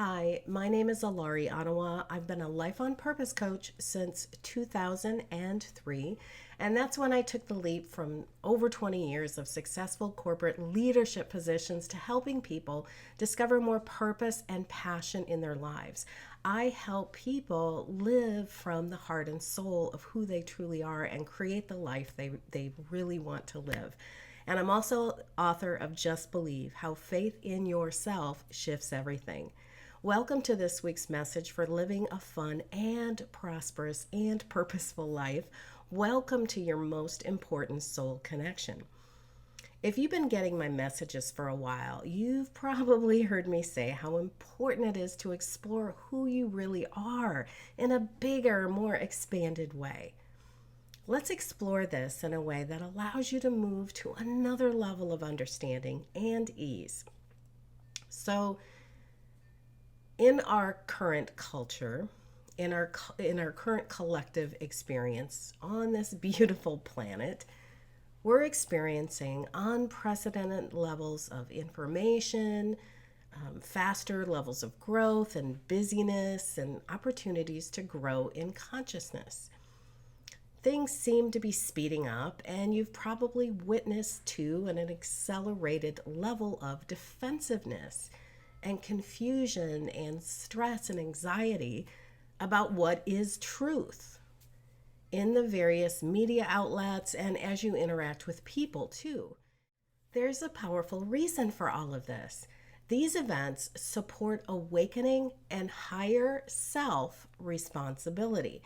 Hi, my name is Alari Ottawa. I've been a life on purpose coach since 2003, and that's when I took the leap from over 20 years of successful corporate leadership positions to helping people discover more purpose and passion in their lives. I help people live from the heart and soul of who they truly are and create the life they really want to live. And I'm also author of Just Believe How Faith in Yourself Shifts Everything. Welcome to this week's message for living a fun and prosperous and purposeful life. Welcome to your most important soul connection. If you've been getting my messages for a while, you've probably heard me say how important it is to explore who you really are in a bigger, more expanded way. Let's explore this in a way that allows you to move to another level of understanding and ease. So, in our current culture, in our current collective experience on this beautiful planet, we're experiencing unprecedented levels of information, faster levels of growth and busyness, and opportunities to grow in consciousness. Things seem to be speeding up, and you've probably witnessed to an accelerated level of defensiveness and confusion and stress and anxiety about what is truth in the various media outlets and as you interact with people too. There's a powerful reason for all of this. These events support awakening and higher self responsibility.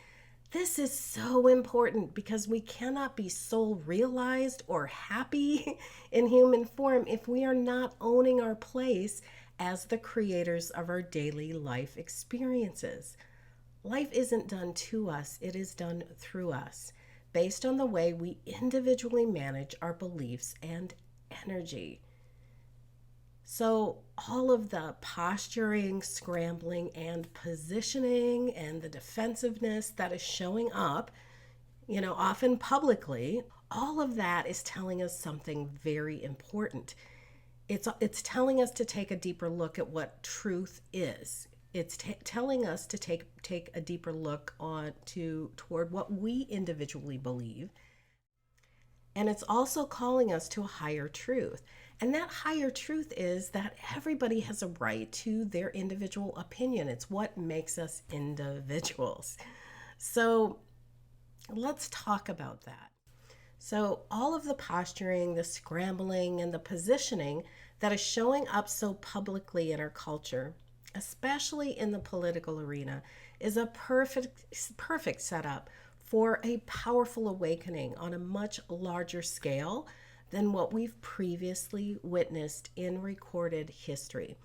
This is so important because we cannot be soul realized or happy in human form if we are not owning our place as the creators of our daily life experiences. Life isn't done to us, it is done through us, based on the way we individually manage our beliefs and energy. So, all of the posturing, scrambling, and positioning and the defensiveness that is showing up, often publicly, all of that is telling us something very important. It's telling us to take a deeper look at what truth is. It's telling us to take a deeper look toward what we individually believe. And it's also calling us to a higher truth. And that higher truth is that everybody has a right to their individual opinion. It's what makes us individuals. So let's talk about that. So all of the posturing, the scrambling, and the positioning that is showing up so publicly in our culture, especially in the political arena, is a perfect setup for a powerful awakening on a much larger scale than what we've previously witnessed in recorded history.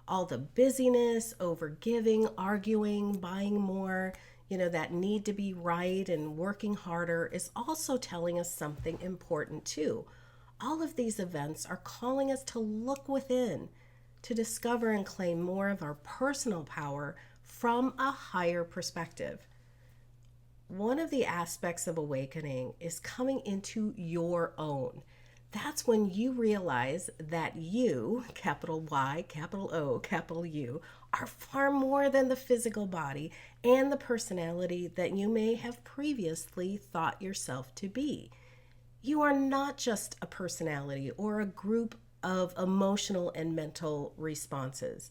All the busyness, overgiving, arguing, buying more, that need to be right and working harder is also telling us something important too. All of these events are calling us to look within, to discover and claim more of our personal power from a higher perspective. One of the aspects of awakening is coming into your own. That's when you realize that you, capital Y, capital O, capital U, are far more than the physical body and the personality that you may have previously thought yourself to be. You are not just a personality or a group of emotional and mental responses.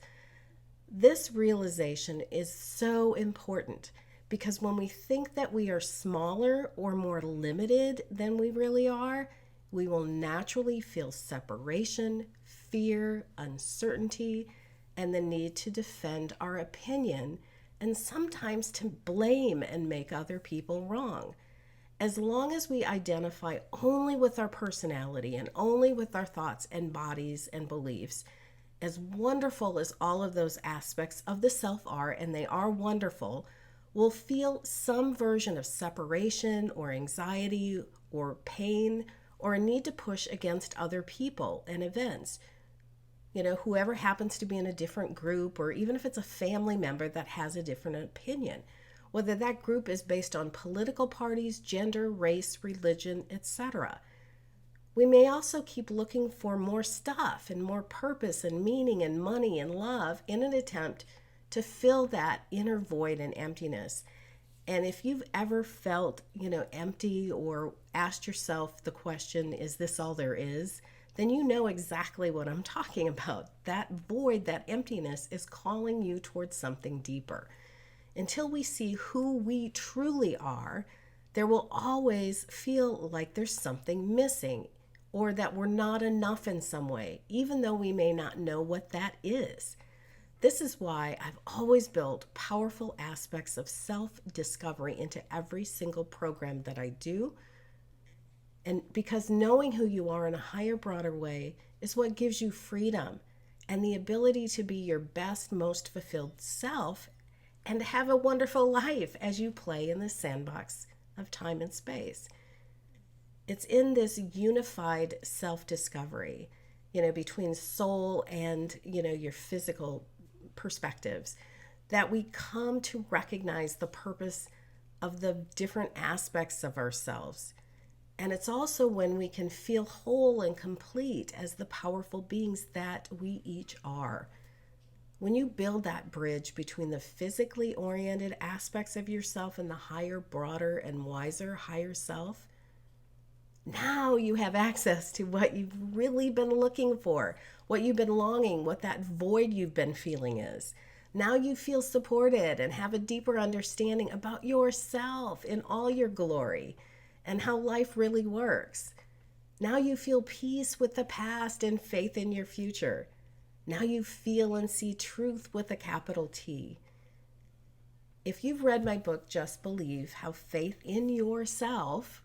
This realization is so important because when we think that we are smaller or more limited than we really are, we will naturally feel separation, fear, uncertainty, and the need to defend our opinion, and sometimes to blame and make other people wrong. As long as we identify only with our personality and only with our thoughts and bodies and beliefs, as wonderful as all of those aspects of the self are, and they are wonderful, we'll feel some version of separation or anxiety or pain or a need to push against other people and events. Whoever happens to be in a different group, or even if it's a family member that has a different opinion, whether that group is based on political parties, gender, race, religion, etc. We may also keep looking for more stuff and more purpose and meaning and money and love in an attempt to fill that inner void and emptiness. And if you've ever felt, empty or asked yourself the question, is this all there is? Then you know exactly what I'm talking about. That void, that emptiness is calling you towards something deeper. Until we see who we truly are, there will always feel like there's something missing or that we're not enough in some way, even though we may not know what that is. This is why I've always built powerful aspects of self-discovery into every single program that I do. And because knowing who you are in a higher, broader way is what gives you freedom and the ability to be your best, most fulfilled self and have a wonderful life as you play in the sandbox of time and space. It's in this unified self-discovery, between soul and, your physical perspectives, that we come to recognize the purpose of the different aspects of ourselves. And it's also when we can feel whole and complete as the powerful beings that we each are. When you build that bridge between the physically oriented aspects of yourself and the higher, broader, and wiser higher self, now you have access to what you've really been looking for, what you've been longing, what that void you've been feeling is. Now you feel supported and have a deeper understanding about yourself in all your glory and how life really works. Now you feel peace with the past and faith in your future. Now you feel and see truth with a capital T. If you've read my book, Just Believe, How Faith in Yourself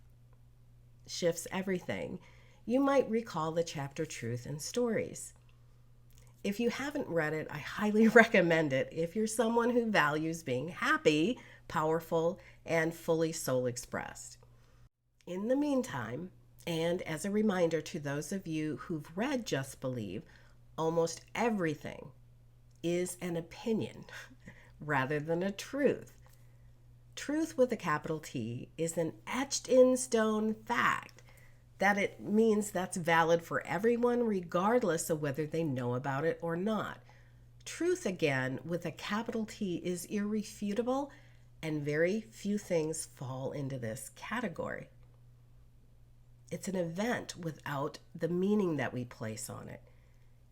Shifts Everything, you might recall the chapter Truth and Stories. If you haven't read it, I highly recommend it if you're someone who values being happy, powerful, and fully soul expressed. In the meantime, and as a reminder to those of you who've read Just Believe, almost everything is an opinion rather than a truth. Truth with a capital T is an etched in stone fact that it means that's valid for everyone regardless of whether they know about it or not. Truth, again, with a capital T is irrefutable, and very few things fall into this category. It's an event without the meaning that we place on it.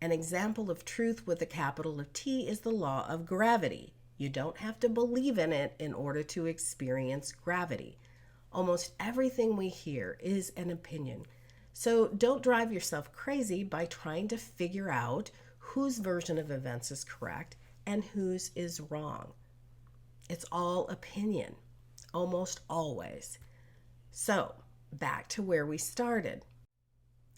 An example of truth with a capital T is the law of gravity. You don't have to believe in it in order to experience gravity. Almost everything we hear is an opinion. So don't drive yourself crazy by trying to figure out whose version of events is correct and whose is wrong. It's all opinion, almost always. So back to where we started.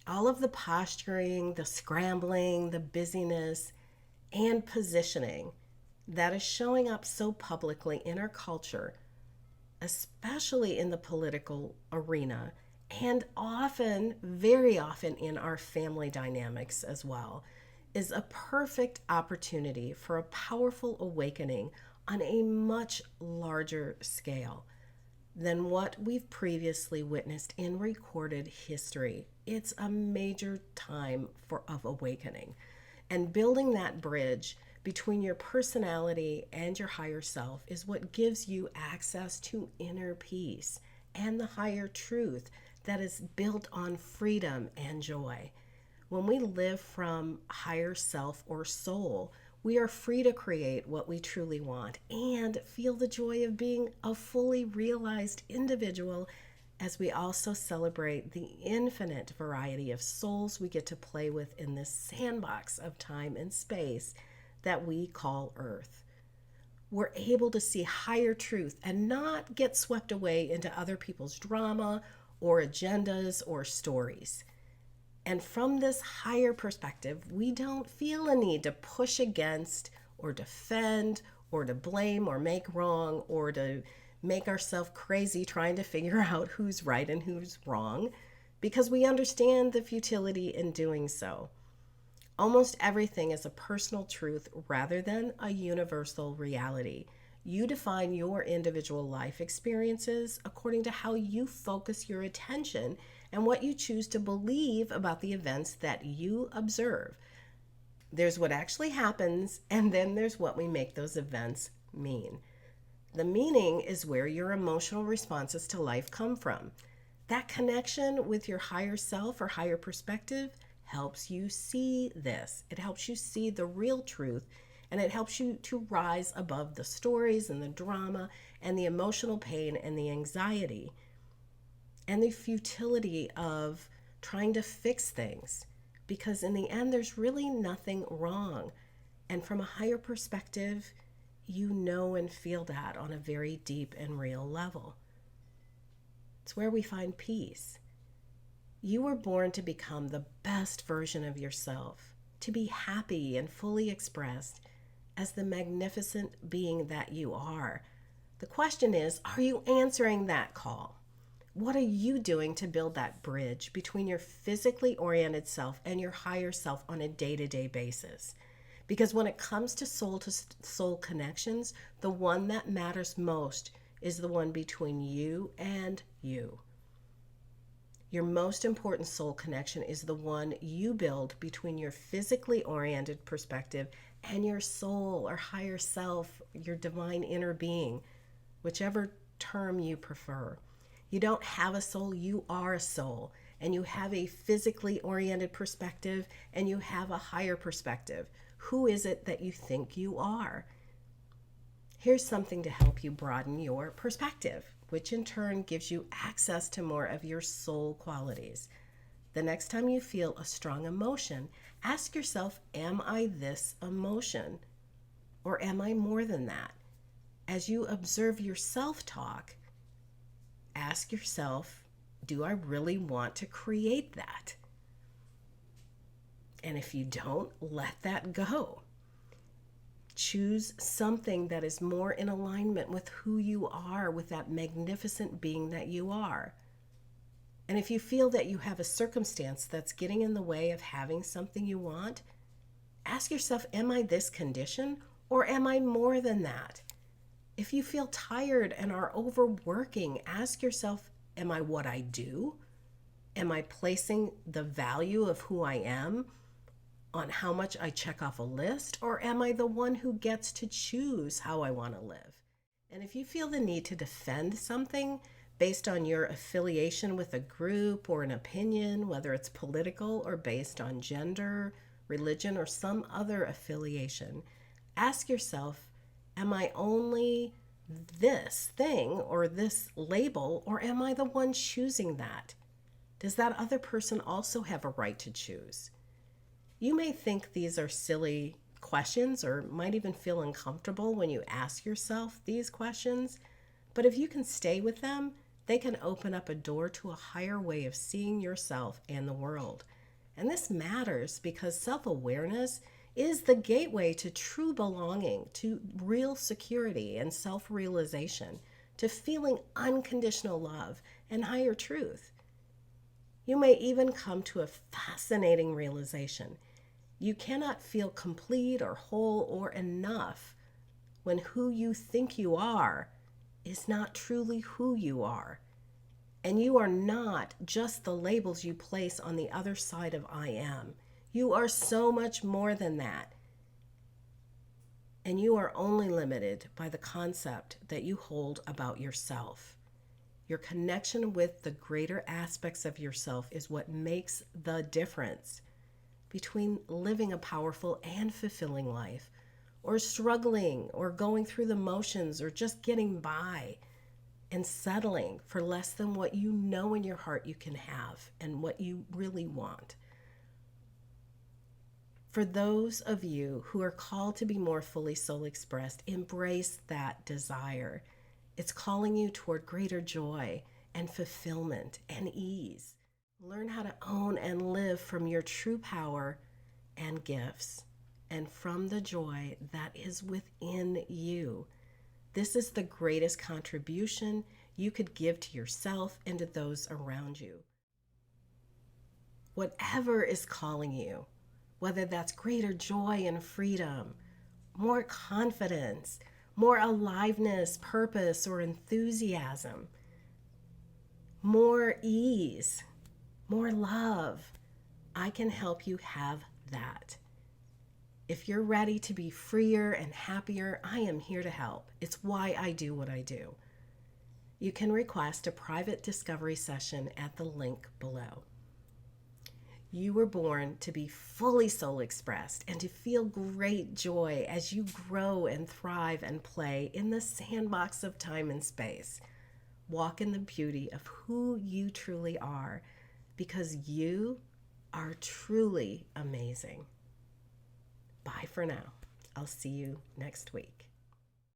All of the posturing, the scrambling, the busyness, and positioning that is showing up so publicly in our culture, especially in the political arena, and often, very often in our family dynamics as well, is a perfect opportunity for a powerful awakening on a much larger scale than what we've previously witnessed in recorded history. It's a major time of awakening. And building that bridge between your personality and your higher self is what gives you access to inner peace and the higher truth that is built on freedom and joy. When we live from higher self or soul, we are free to create what we truly want and feel the joy of being a fully realized individual, as we also celebrate the infinite variety of souls we get to play with in this sandbox of time and space that we call Earth. We're able to see higher truth and not get swept away into other people's drama or agendas or stories. And from this higher perspective, we don't feel a need to push against or defend or to blame or make wrong or to make ourselves crazy trying to figure out who's right and who's wrong, because we understand the futility in doing so. Almost everything is a personal truth rather than a universal reality. You define your individual life experiences according to how you focus your attention and what you choose to believe about the events that you observe. There's what actually happens, and then there's what we make those events mean. The meaning is where your emotional responses to life come from. That connection with your higher self or higher perspective helps you see this. It helps you see the real truth, and it helps you to rise above the stories and the drama and the emotional pain and the anxiety and the futility of trying to fix things. Because in the end, there's really nothing wrong. And from a higher perspective, you know and feel that on a very deep and real level. It's where we find peace. You were born to become the best version of yourself, to be happy and fully expressed as the magnificent being that you are. The question is, are you answering that call? What are you doing to build that bridge between your physically oriented self and your higher self on a day-to-day basis? Because when it comes to soul connections, the one that matters most is the one between you and you. Your most important soul connection is the one you build between your physically oriented perspective and your soul or higher self, your divine inner being, whichever term you prefer. You don't have a soul, you are a soul. And you have a physically oriented perspective and you have a higher perspective. Who is it that you think you are? Here's something to help you broaden your perspective, which in turn gives you access to more of your soul qualities. The next time you feel a strong emotion, ask yourself, am I this emotion? Or am I more than that? As you observe your self-talk, ask yourself, do I really want to create that? And if you don't, let that go. Choose something that is more in alignment with who you are, with that magnificent being that you are. And if you feel that you have a circumstance that's getting in the way of having something you want, ask yourself, am I this condition or am I more than that? If you feel tired and are overworking, ask yourself, am I what I do? Am I placing the value of who I am on how much I check off a list, or am I the one who gets to choose how I want to live? And if you feel the need to defend something based on your affiliation with a group or an opinion, whether it's political or based on gender, religion, or some other affiliation, ask yourself, am I only this thing or this label, or am I the one choosing that? Does that other person also have a right to choose? You may think these are silly questions or might even feel uncomfortable when you ask yourself these questions, but if you can stay with them, they can open up a door to a higher way of seeing yourself and the world. And this matters because self-awareness is the gateway to true belonging, to real security and self-realization, to feeling unconditional love and higher truth. You may even come to a fascinating realization. You cannot feel complete or whole or enough when who you think you are is not truly who you are. And you are not just the labels you place on the other side of I am. You are so much more than that. And you are only limited by the concept that you hold about yourself. Your connection with the greater aspects of yourself is what makes the difference between living a powerful and fulfilling life, or struggling, or going through the motions, or just getting by and settling for less than what you know in your heart you can have and what you really want. For those of you who are called to be more fully soul expressed, embrace that desire. It's calling you toward greater joy and fulfillment and ease. Learn how to own and live from your true power and gifts and from the joy that is within you. This is the greatest contribution you could give to yourself and to those around you. Whatever is calling you, whether that's greater joy and freedom, more confidence, more aliveness, purpose, or enthusiasm, more ease, more love, I can help you have that. If you're ready to be freer and happier, I am here to help. It's why I do what I do. You can request a private discovery session at the link below. You were born to be fully soul expressed and to feel great joy as you grow and thrive and play in the sandbox of time and space. Walk in the beauty of who you truly are, because you are truly amazing. Bye for now. I'll see you next week.